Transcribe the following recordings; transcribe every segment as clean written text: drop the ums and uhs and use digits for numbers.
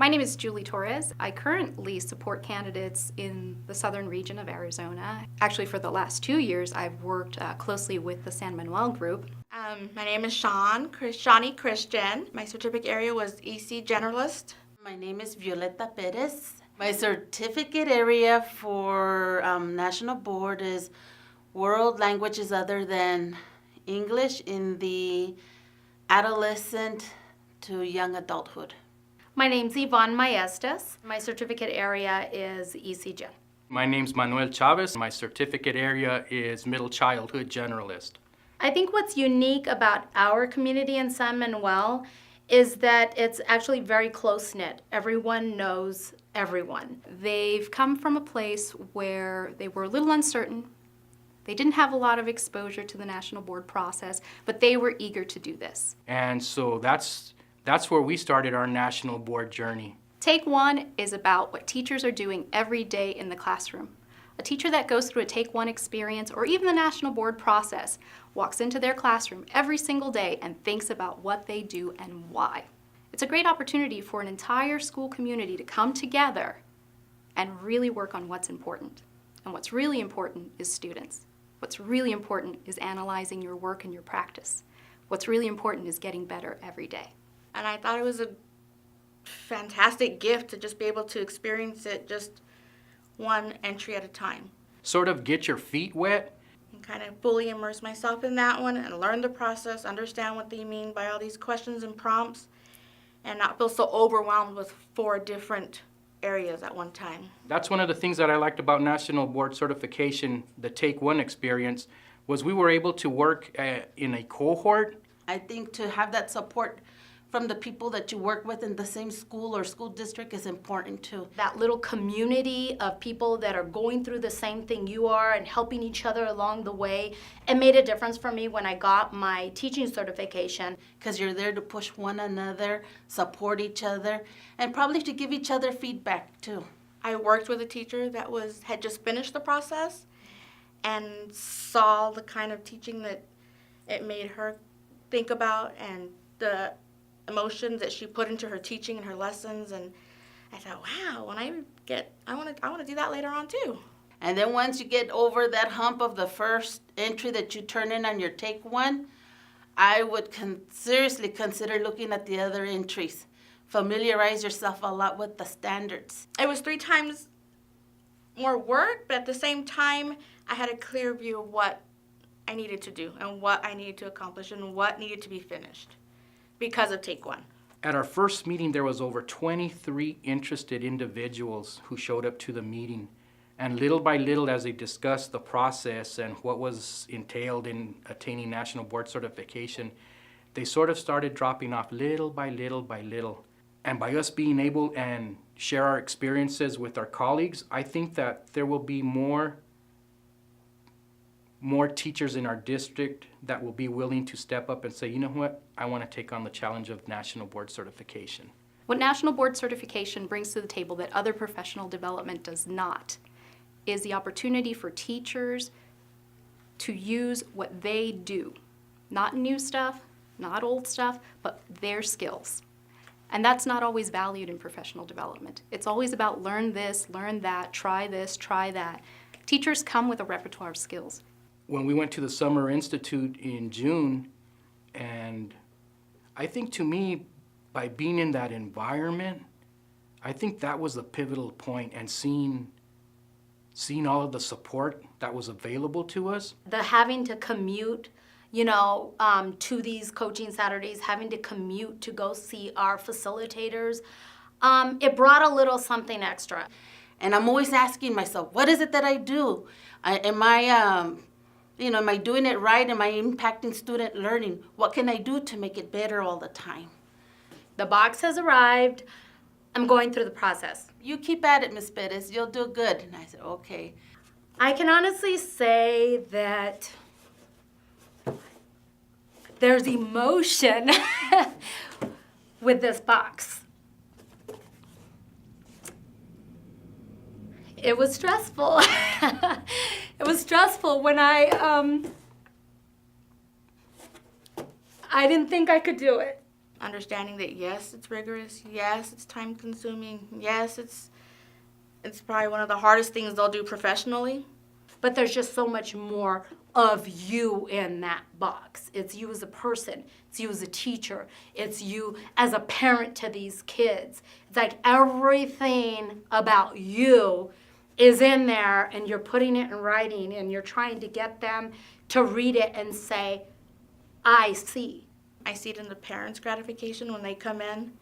My name is Julie Torres. I currently support candidates in the southern region of Arizona. Actually, for the last 2 years, I've worked closely with the San Manuel group. My name is Shawnee Christian. My certificate area was EC Generalist. My name is Violeta Perez. My certificate area for National Board is World Languages Other Than English in the adolescent to young adulthood. My name's Yvonne Maestas. My certificate area is EC Gen. My name's Manuel Chavez. My certificate area is Middle Childhood Generalist. I think what's unique about our community in San Manuel is that it's actually very close-knit. Everyone knows everyone. They've come from a place where they were a little uncertain. They didn't have a lot of exposure to the national board process, but they were eager to do this. And so that's where we started our national board journey. Take One is about what teachers are doing every day in the classroom. A teacher that goes through a Take One experience or even the national board process walks into their classroom every single day and thinks about what they do and why. It's a great opportunity for an entire school community to come together and really work on what's important. And what's really important is students. What's really important is analyzing your work and your practice. What's really important is getting better every day. And I thought it was a fantastic gift to just be able to experience it just one entry at a time. Sort of get your feet wet. And kind of fully immerse myself in that one and learn the process, understand what they mean by all these questions and prompts, and not feel so overwhelmed with 4 different areas at one time. That's one of the things that I liked about national board certification, the Take One experience, was we were able to work in a cohort. I think to have that support from the people that you work with in the same school or school district is important too. That little community of people that are going through the same thing you are and helping each other along the way, it made a difference for me when I got my teaching certification. Because you're there to push one another, support each other, and probably to give each other feedback too. I worked with a teacher that had just finished the process and saw the kind of teaching that it made her think about and the emotions that she put into her teaching and her lessons, and I thought, wow, when I want to do that later on too. And then once you get over that hump of the first entry that you turn in on your Take One, I would seriously consider looking at the other entries. Familiarize yourself a lot with the standards. It was 3 times more work, but at the same time, I had a clear view of what I needed to do and what I needed to accomplish and what needed to be finished because of Take One. At our first meeting, there was over 23 interested individuals who showed up to the meeting. And little by little, as they discussed the process and what was entailed in attaining national board certification, they sort of started dropping off little by little by little. And by us being able and share our experiences with our colleagues, I think that there will be more teachers in our district that will be willing to step up and say, you know what, I want to take on the challenge of national board certification. What national board certification brings to the table that other professional development does not is the opportunity for teachers to use what they do. Not new stuff, not old stuff, but their skills. And that's not always valued in professional development. It's always about learn this, learn that, try this, try that. Teachers come with a repertoire of skills. When we went to the Summer Institute in June, and I think to me, by being in that environment, I think that was the pivotal point, and seeing all of the support that was available to us. The having to commute, to these coaching Saturdays, having to commute to go see our facilitators, it brought a little something extra. And I'm always asking myself, what is it that I do? Am I doing it right? Am I impacting student learning? What can I do to make it better all the time? The box has arrived. I'm going through the process. You keep at it, Miss Perez. You'll do good. And I said, okay. I can honestly say that there's emotion with this box. It was stressful. It was stressful when I didn't think I could do it. understanding that yes, it's rigorous, yes, it's time consuming, yes, it's probably one of the hardest things they'll do professionally. But there's just so much more of you in that box. It's you as a person, it's you as a teacher, it's you as a parent to these kids. It's like everything about you is in there, and you're putting it in writing, and you're trying to get them to read it and say, I see. I see it in the parents' gratification when they come in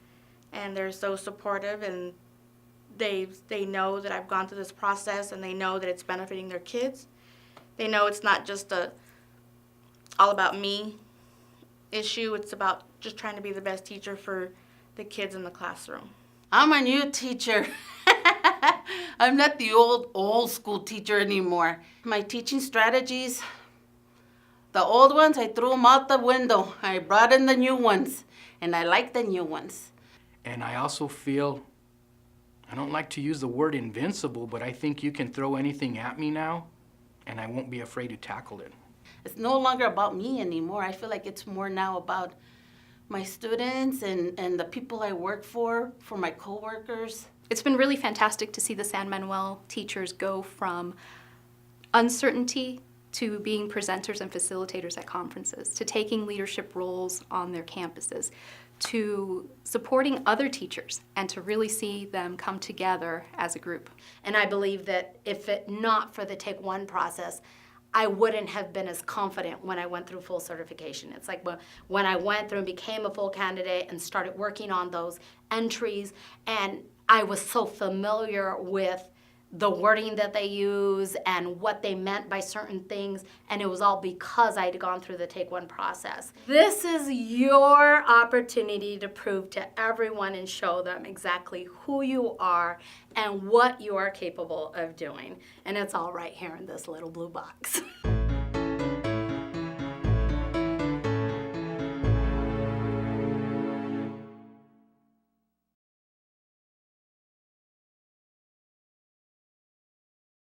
and they're so supportive, and they know that I've gone through this process, and they know that it's benefiting their kids. They know it's not just a all about me issue. It's about just trying to be the best teacher for the kids in the classroom. I'm a new teacher. I'm not the old school teacher anymore. My teaching strategies, the old ones, I threw them out the window. I brought in the new ones, and I like the new ones. And I also feel, I don't like to use the word invincible, but I think you can throw anything at me now, and I won't be afraid to tackle it. It's no longer about me anymore. I feel like it's more now about my students and the people I work for my coworkers. It's been really fantastic to see the San Manuel teachers go from uncertainty to being presenters and facilitators at conferences, to taking leadership roles on their campuses, to supporting other teachers, and to really see them come together as a group. And I believe that if it not for the Take One process, I wouldn't have been as confident when I went through full certification. It's like when I went through and became a full candidate and started working on those entries, and I was so familiar with the wording that they use and what they meant by certain things, and it was all because I'd gone through the Take One process. This is your opportunity to prove to everyone and show them exactly who you are and what you are capable of doing. And it's all right here in this little blue box.